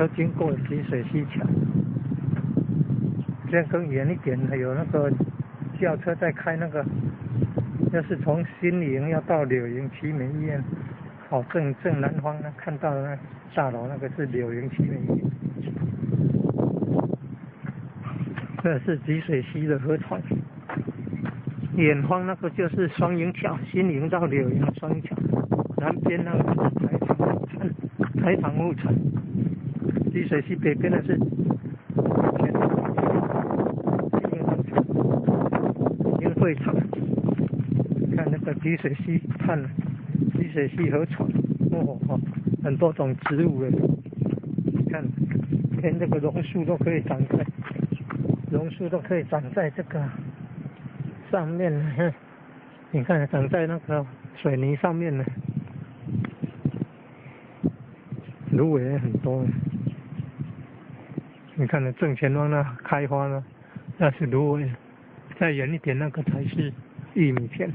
车经过集水溪桥，这样更远一点有那个轿车在开那个，要是从新营要到柳营奇美医院，好正南方呢看到那大楼那个是柳营奇美医院，这是集水溪的河床。远方那个就是双营桥，新营到柳营双营桥，南边那个是台糖牧场，集水溪北边的是营会场。看那个集水溪畔，集水溪河床，很多种植物诶，看连这个榕树都可以长在这个上面呢，你看长在那个水泥上面呢，芦苇也很多。你看呢，正前方那开花呢，那是芦苇，再远一点那个才是玉米田。